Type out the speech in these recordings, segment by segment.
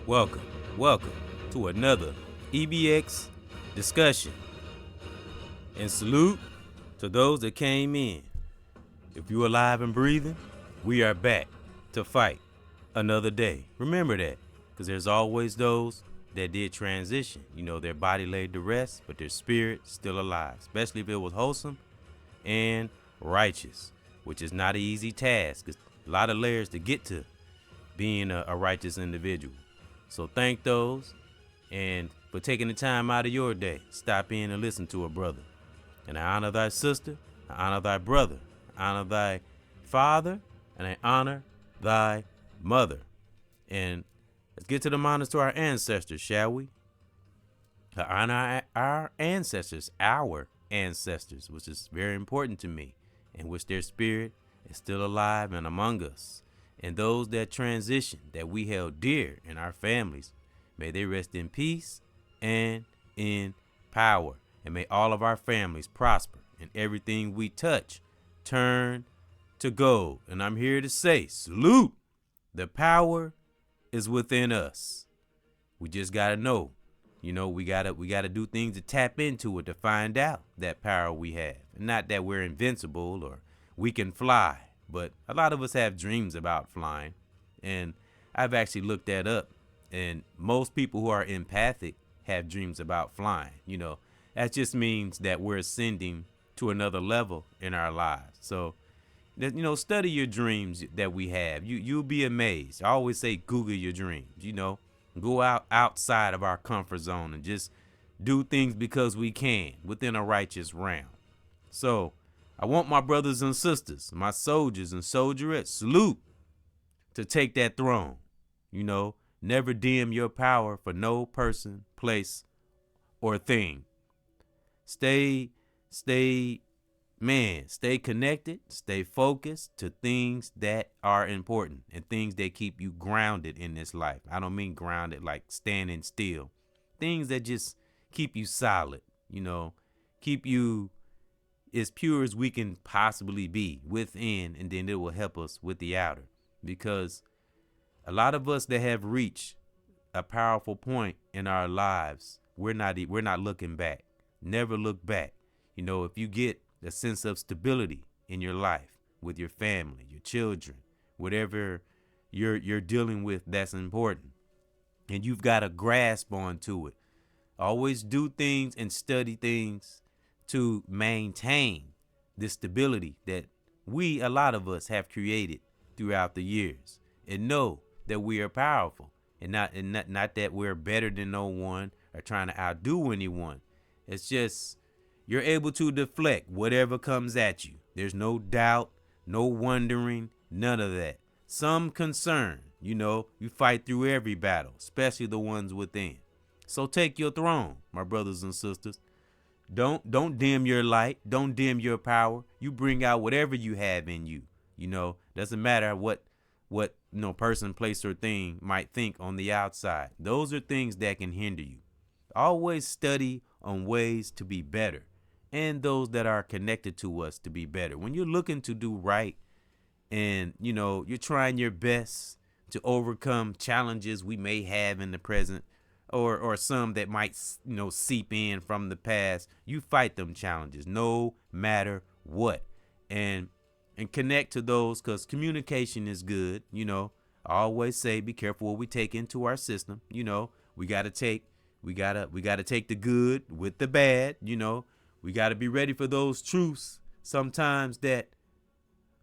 Welcome, welcome to another EBX discussion. And salute to those that came in. If you're alive and breathing, we are back to fight another day. Remember that, because there's always those that did transition. You know, their body laid to rest, but their spirit still alive, especially if it was wholesome and righteous, which is not an easy task. It's a lot of layers to get to being a righteous individual. So thank those and for taking the time out of your day. Stop in and listen to a brother. And I honor thy sister, I honor thy brother, I honor thy father, and I honor thy mother. And let's get to the honors to our ancestors, shall we? I honor our ancestors, which is very important to me, and which their spirit is still alive and among us. And those that transition, that we held dear in our families, may they rest in peace and in power. And may all of our families prosper, and everything we touch turn to gold. And I'm here to say, salute. The power is within us. We just gotta know, we gotta do things to tap into it to find out that power we have. And not that we're invincible or we can fly, but a lot of us have dreams about flying. And I've actually looked that up. And most people who are empathic have dreams about flying. That just means that we're ascending to another level in our lives. So, study your dreams that we have. You'll be amazed. I always say, Google your dreams. Go outside of our comfort zone and just do things because we can within a righteous realm. So, I want my brothers and sisters, my soldiers and soldierettes, salute to take that throne. Never dim your power for no person, place, or thing. Stay connected, stay focused to things that are important and things that keep you grounded in this life. I don't mean grounded like standing still. Things that just keep you solid, keep you as pure as we can possibly be within, and then it will help us with the outer. Because a lot of us that have reached a powerful point in our lives, we're not looking back. Never look back. If you get a sense of stability in your life with your family, your children, whatever you're dealing with, that's important. And you've got a grasp onto it. Always do things and study things to maintain the stability that a lot of us have created throughout the years, and know that we are powerful, and not that we're better than no one or trying to outdo anyone. It's just you're able to deflect whatever comes at you. There's no doubt, no wondering, none of that. Some concern, you fight through every battle, especially the ones within. So take your throne, my brothers and sisters. Don't dim your light. Don't dim your power. You bring out whatever you have in you. Doesn't matter what person, place, or thing might think on the outside. Those are things that can hinder you. Always study on ways to be better, and those that are connected to us to be better. When you're looking to do right, and you're trying your best to overcome challenges we may have in the present, or some that might seep in from the past, you fight them challenges no matter what, and connect to those, because communication is good. I always say, be careful what we take into our system. We gotta take the good with the bad. We gotta be ready for those truths sometimes that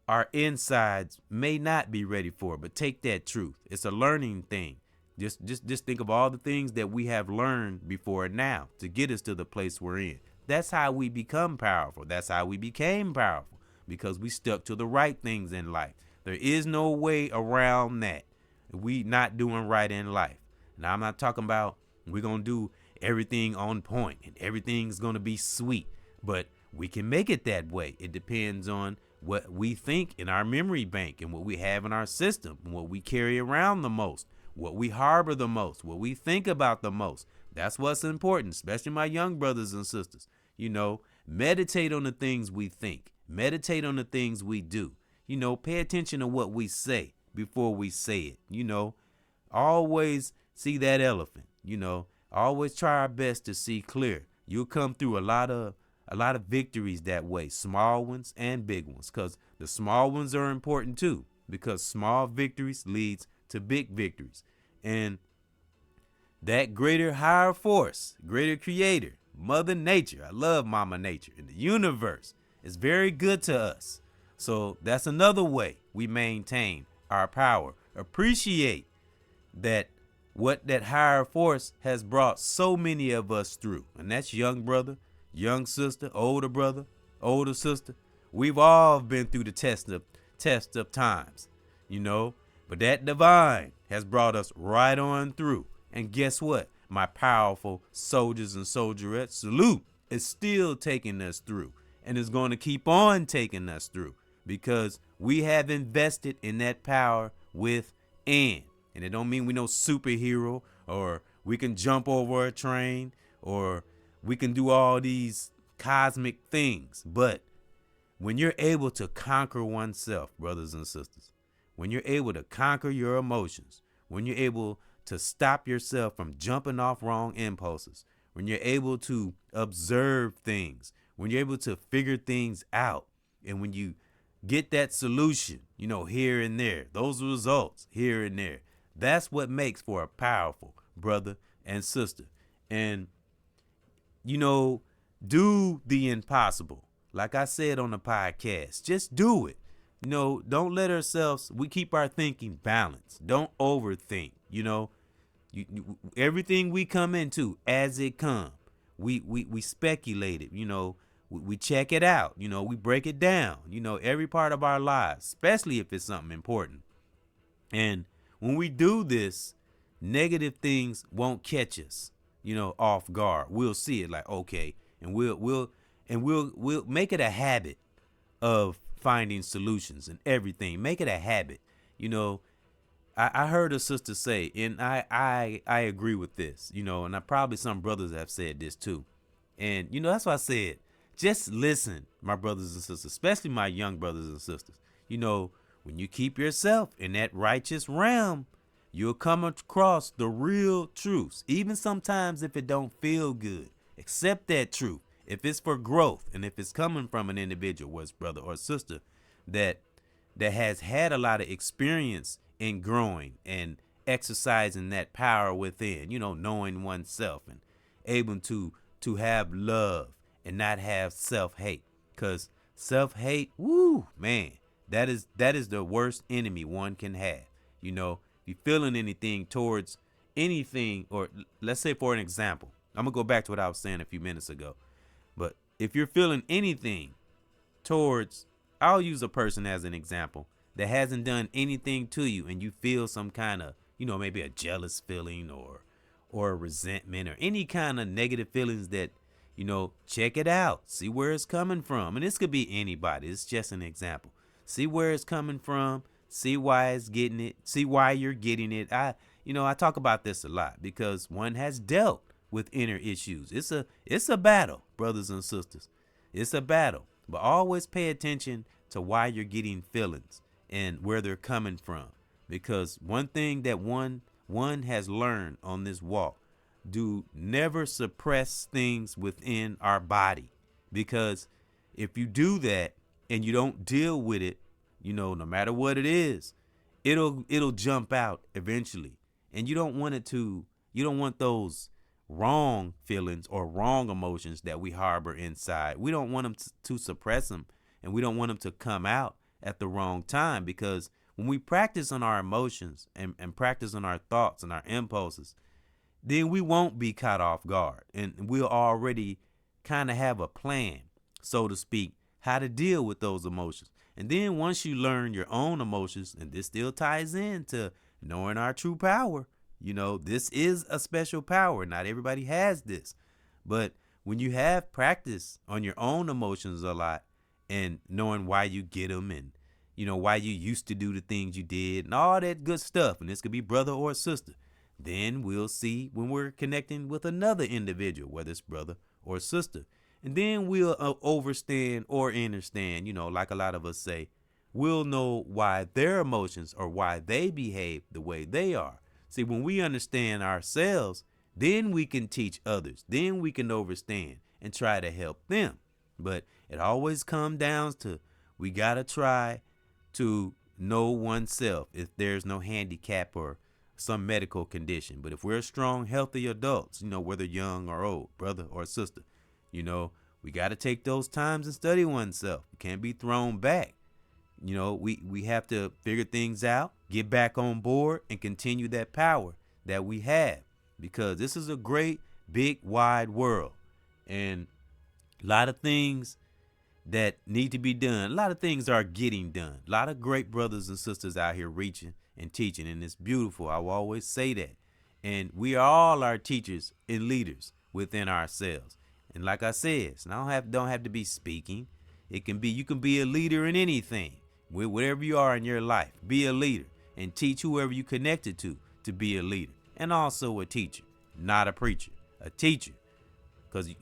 our insides may not be ready for, but take that truth. It's a learning thing. Just think of all the things that we have learned before now to get us to the place we're in. That's how we become powerful. That's how we became powerful, because we stuck to the right things in life. There is no way around that. We not doing right in life. Now, I'm not talking about we're going to do everything on point and everything's going to be sweet, but we can make it that way. It depends on what we think in our memory bank and what we have in our system and what we carry around the most, what we harbor the most, what we think about the most. That's what's important, especially my young brothers and sisters. Meditate on the things we think. Meditate on the things we do. Pay attention to what we say before we say it. Always see that elephant. Always try our best to see clear. You'll come through a lot of victories that way, small ones and big ones, because the small ones are important too, because small victories leads to big victories. And that greater higher force, greater creator, Mother Nature, I love Mama Nature, and the universe is very good to us. So that's another way we maintain our power. Appreciate that what that higher force has brought so many of us through. And that's young brother, young sister, older brother, older sister. We've all been through the test of times, but that divine has brought us right on through. And guess what? My powerful soldiers and soldierettes, salute, is still taking us through and is going to keep on taking us through because we have invested in that power within. And it don't mean we no superhero or we can jump over a train or we can do all these cosmic things. But when you're able to conquer oneself, brothers and sisters, when you're able to conquer your emotions, when you're able to stop yourself from jumping off wrong impulses, when you're able to observe things, when you're able to figure things out, and when you get that solution, here and there, those results here and there, that's what makes for a powerful brother and sister. And, do the impossible. Like I said on the podcast, just do it. Don't let ourselves, we keep our thinking balanced. Don't overthink, everything we come into as it comes, we speculate it, we check it out, we break it down, every part of our lives, especially if it's something important. And when we do this, negative things won't catch us, off guard. We'll see it like, okay, and we'll make it a habit of finding solutions and everything. Make it a habit. I heard a sister say, and I agree with this, and probably some brothers have said this too. And, that's why I said, just listen, my brothers and sisters, especially my young brothers and sisters. When you keep yourself in that righteous realm, you'll come across the real truths. Even sometimes if it don't feel good, accept that truth. If it's for growth and if it's coming from an individual, whether it's brother or sister, that has had a lot of experience in growing and exercising that power within, knowing oneself and able to have love and not have self-hate. Because self-hate, woo, man, that is the worst enemy one can have. If you're feeling anything towards anything, or let's say for an example, I'm going to go back to what I was saying a few minutes ago. But if you're feeling anything towards, I'll use a person as an example that hasn't done anything to you, and you feel some kind of, maybe a jealous feeling or a resentment or any kind of negative feelings that, check it out, see where it's coming from. And this could be anybody. It's just an example. See where it's coming from. See why it's getting it. See why you're getting it. I talk about this a lot because one has dealt with inner issues. It's a battle, brothers and sisters. It's a battle. But always pay attention to why you're getting feelings and where they're coming from. Because one thing that one has learned on this walk, do never suppress things within our body. Because if you do that and you don't deal with it, no matter what it is, it'll jump out eventually. And you don't want those wrong feelings or wrong emotions that we harbor inside. We don't want them to suppress them, and we don't want them to come out at the wrong time, because when we practice on our emotions and practice on our thoughts and our impulses, then we won't be caught off guard, and we'll already kind of have a plan, so to speak, how to deal with those emotions. And then once you learn your own emotions, and this still ties into knowing our true power, this is a special power. Not everybody has this. But when you have practice on your own emotions a lot and knowing why you get them and, why you used to do the things you did and all that good stuff, and this could be brother or sister, then we'll see when we're connecting with another individual, whether it's brother or sister. And then we'll overstand or understand, like a lot of us say, we'll know why their emotions or why they behave the way they are. See, when we understand ourselves, then we can teach others. Then we can understand and try to help them. But it always comes down to we got to try to know oneself if there's no handicap or some medical condition. But if we're strong, healthy adults, whether young or old, brother or sister, we got to take those times and study oneself. We can't be thrown back. We have to figure things out, get back on board, and continue that power that we have, because this is a great, big, wide world, and a lot of things that need to be done. A lot of things are getting done. A lot of great brothers and sisters out here reaching and teaching, and it's beautiful. I will always say that. And we are all our teachers and leaders within ourselves. And like I said, so don't have to be speaking. You can be a leader in anything. Whatever you are in your life, be a leader and teach whoever you connected to be a leader, and also a teacher, not a preacher, a teacher. Because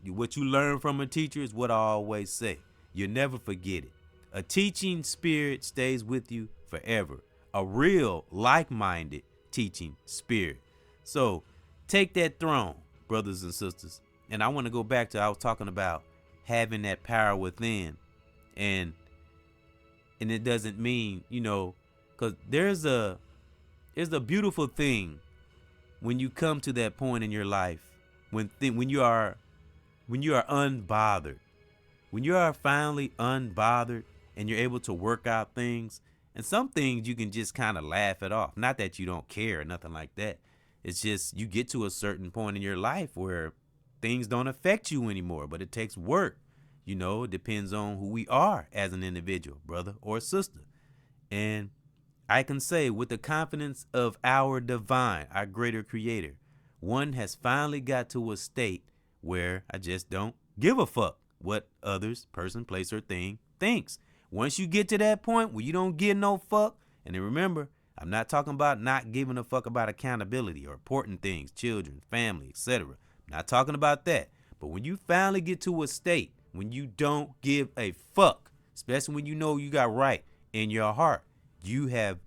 what you learn from a teacher is what I always say. You'll never forget it. A teaching spirit stays with you forever. A real, like-minded teaching spirit. So take that throne, brothers and sisters. And I want to go back to, I was talking about having that power within. And it doesn't mean, because there's a beautiful thing when you come to that point in your life, when you are unbothered, when you are finally unbothered and you're able to work out things. And some things you can just kind of laugh it off. Not that you don't care or nothing like that. It's just you get to a certain point in your life where things don't affect you anymore, but it takes work. It depends on who we are as an individual, brother or sister. And I can say with the confidence of our divine, our greater creator, one has finally got to a state where I just don't give a fuck what others, person, place, or thing thinks. Once you get to that point where you don't give no fuck, and then remember, I'm not talking about not giving a fuck about accountability or important things, children, family, etc. Not talking about that. But when you finally get to a state when you don't give a fuck, especially when you know you got right in your heart, you have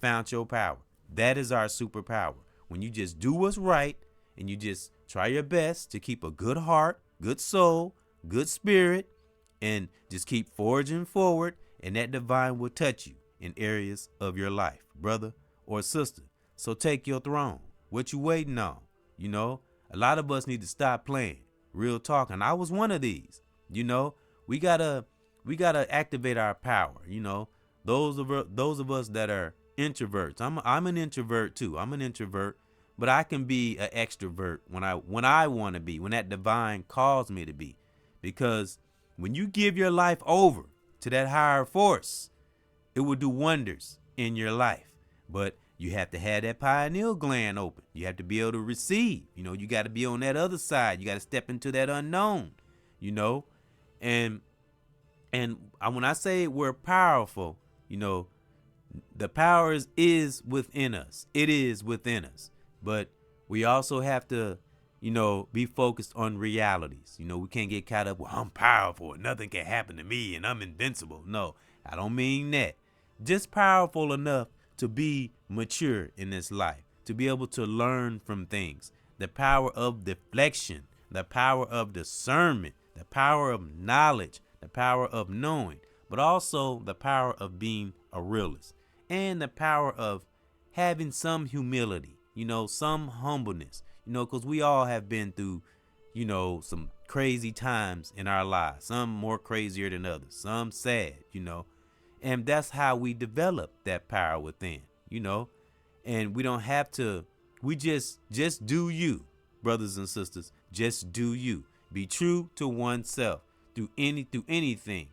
found your power. That is our superpower. When you just do what's right and you just try your best to keep a good heart, good soul, good spirit, and just keep forging forward, and that divine will touch you in areas of your life, brother or sister. So take your throne. What you waiting on? A lot of us need to stop playing. Real talk. And I was one of these. We gotta activate our power. Those of us that are introverts. I'm an introvert too. I'm an introvert, but I can be an extrovert when I want to be, when that divine calls me to be, because when you give your life over to that higher force, it will do wonders in your life. But you have to have that pineal gland open. You have to be able to receive. You got to be on that other side. You got to step into that unknown. And when I say we're powerful, the power is within us. It is within us. But we also have to be focused on realities. We can't get caught up, well, I'm powerful and nothing can happen to me and I'm invincible. No, I don't mean that. Just powerful enough to be mature in this life, to be able to learn from things. The power of deflection, the power of discernment, the power of knowledge, the power of knowing, but also the power of being a realist, and the power of having some humility, some humbleness. Because we all have been through, some crazy times in our lives, some more crazier than others, some sad, and that's how we develop that power within, and we don't have to, we just do you, brothers and sisters, just do you. Be true to oneself through anything,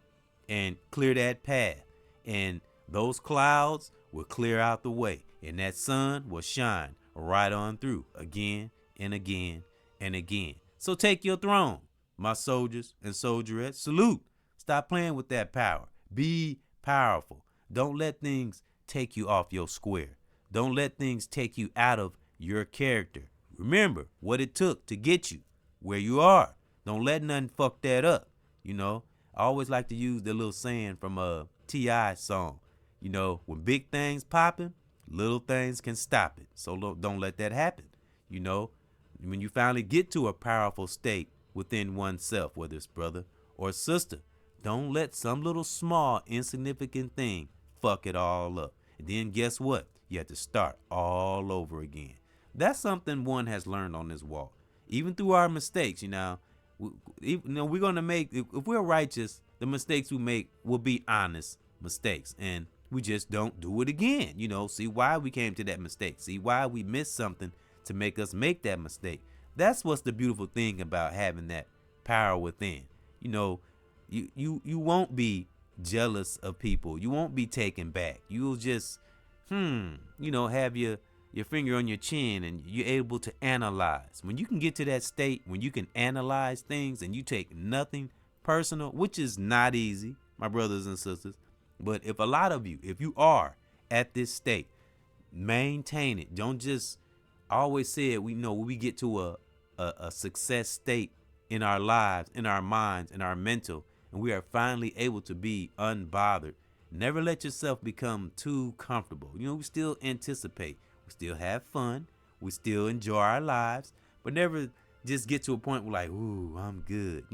and clear that path, and those clouds will clear out the way, and that sun will shine right on through again and again and again. So take your throne, my soldiers and soldierettes. Salute. Stop playing with that power. Be powerful. Don't let things take you off your square. Don't let things take you out of your character. Remember what it took to get you where you are. Don't let nothing fuck that up. I always like to use the little saying from a T.I. song. When big things popping, Little things can stop it. So don't let that happen. You know, when you finally get to a powerful state within oneself, whether it's brother or sister, don't let some little small insignificant thing fuck it all up. And then guess what? You have to start all over again. That's something one has learned on this walk. Even through our mistakes, we're gonna make, if we're righteous, the mistakes we make will be honest mistakes, and we just don't do it again. See why we came to that mistake. See why we missed something to make us make that mistake. That's what's the beautiful thing about having that power within. You won't be jealous of people. You won't be taken back. You'll just have your finger on your chin, and you're able to analyze. When you can get to that state, when you can analyze things and you take nothing personal, which is not easy, my brothers and sisters. But if a lot of you, if you are at this state, maintain it. Don't just always say it. When we get to a success state in our lives, in our minds, in our mental, and we are finally able to be unbothered. Never let yourself become too comfortable. We still anticipate. We still have fun. We still enjoy our lives, but never just get to a point where like, ooh, I'm good.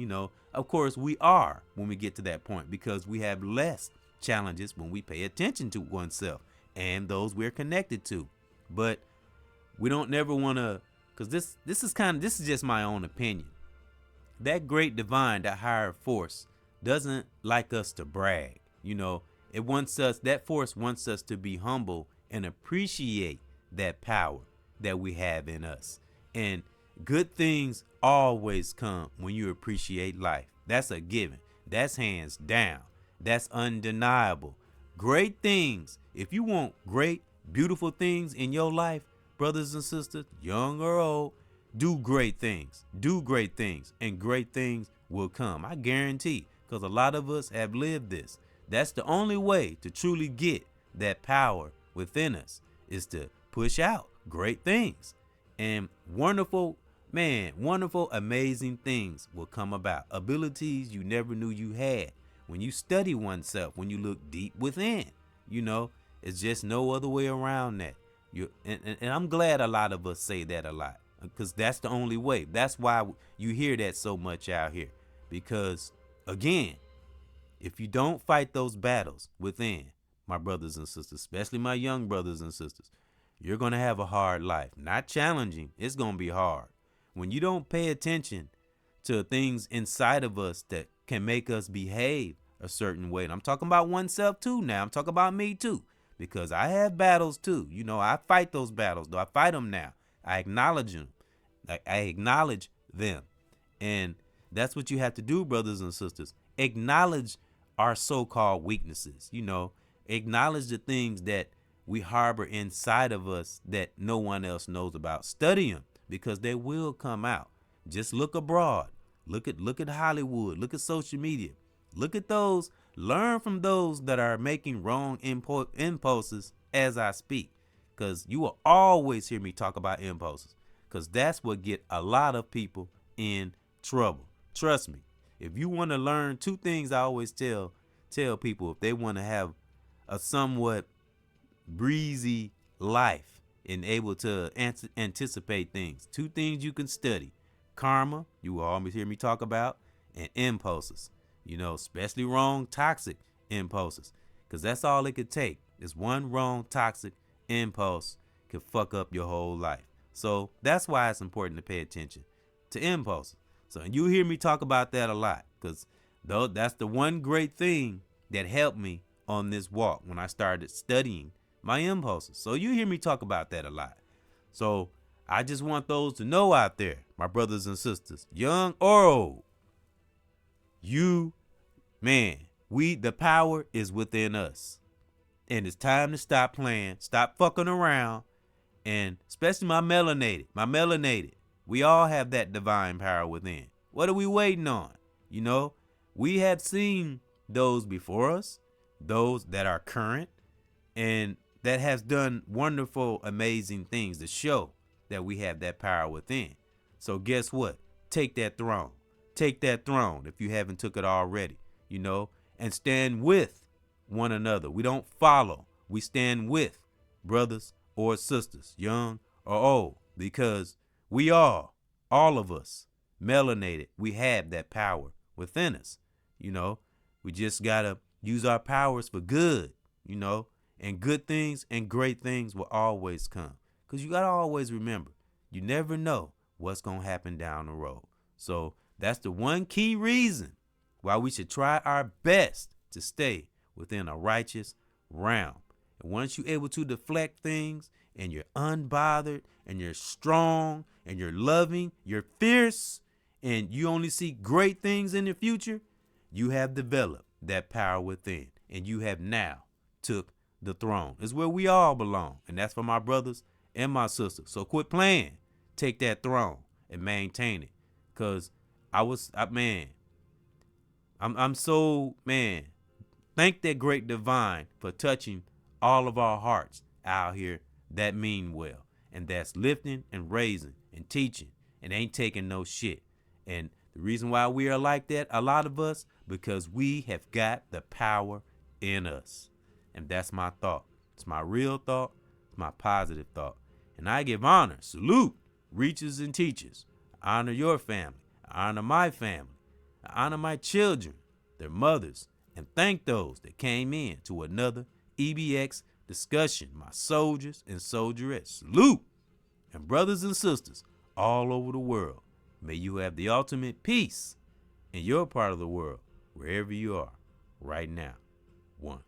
Of course we are when we get to that point, because we have less challenges when we pay attention to oneself and those we're connected to. But we don't never want to, because this is just my own opinion. That great divine, that higher force, doesn't like us to brag. That force wants us to be humble and appreciate that power that we have in us. And good things always come when you appreciate life. That's a given. That's hands down. That's undeniable. Great things. If you want great, beautiful things in your life, brothers and sisters, young or old, do great things. Do great things, and great things will come. I guarantee, because a lot of us have lived this. That's the only way to truly get that power within us, is to push out great things. And wonderful, amazing things will come about. Abilities you never knew you had. When you study oneself, when you look deep within, it's just no other way around that. And I'm glad a lot of us say that a lot, because that's the only way. That's why you hear that so much out here. Because, again, if you don't fight those battles within, my brothers and sisters, especially my young brothers and sisters, you're going to have a hard life. Not challenging. It's going to be hard. When you don't pay attention to things inside of us that can make us behave a certain way. And I'm talking about oneself too now. I'm talking about me too. Because I have battles too. I fight those battles. Though I fight them now. I acknowledge them. I acknowledge them. And that's what you have to do, brothers and sisters. Acknowledge our so-called weaknesses. Acknowledge the things that we harbor inside of us that no one else knows about. Study them, because they will come out. Just look abroad. Look at Hollywood. Look at social media. Look at those. Learn from those that are making wrong impulses as I speak. Because you will always hear me talk about impulses. Because that's what get a lot of people in trouble. Trust me. If you want to learn two things, I always tell people, if they want to have a somewhat breezy life and able to anticipate things, two things you can study: karma, you will always hear me talk about, and impulses. Especially wrong, toxic impulses, because that's all it could take. Is one wrong, toxic impulse could fuck up your whole life. So that's why it's important to pay attention to impulses. So you hear me talk about that a lot, because that's the one great thing that helped me on this walk when I started studying my impulses. So you hear me talk about that a lot. So I just want those to know out there, my brothers and sisters, young or old, the power is within us. And it's time to stop playing, stop fucking around, and especially my melanated. We all have that divine power within. What are we waiting on? We have seen those before us, those that are current, and that has done wonderful, amazing things to show that we have that power within. So guess what? Take that throne. Take that throne if you haven't took it already, and stand with one another. We don't follow. We stand with brothers or sisters, young or old, because we all of us, melanated, we have that power within us. You know, we just got to use our powers for good, you know, and good things and great things will always come. Because you got to always remember, you never know what's going to happen down the road. So that's the one key reason why we should try our best to stay within a righteous realm. And once you're able to deflect things and you're unbothered and you're strong and you're loving, you're fierce, and you only see great things in the future, you have developed that power within, and you have now took the throne. It's where we all belong, and that's for my brothers and my sisters. So quit playing. Take that throne and maintain it. Cause I'm so, man, thank that great divine for touching all of our hearts out here that mean well. And that's lifting and raising and teaching and ain't taking no shit. And the reason why we are like that, a lot of us, because we have got the power in us. And that's my thought. It's my real thought. It's my positive thought. And I give honor, salute, reachers and teachers. I honor your family. I honor my family. I honor my children, their mothers, and thank those that came in to another EBX discussion. My soldiers and soldierettes, salute. And brothers and sisters all over the world, may you have the ultimate peace in your part of the world, wherever you are right now. One.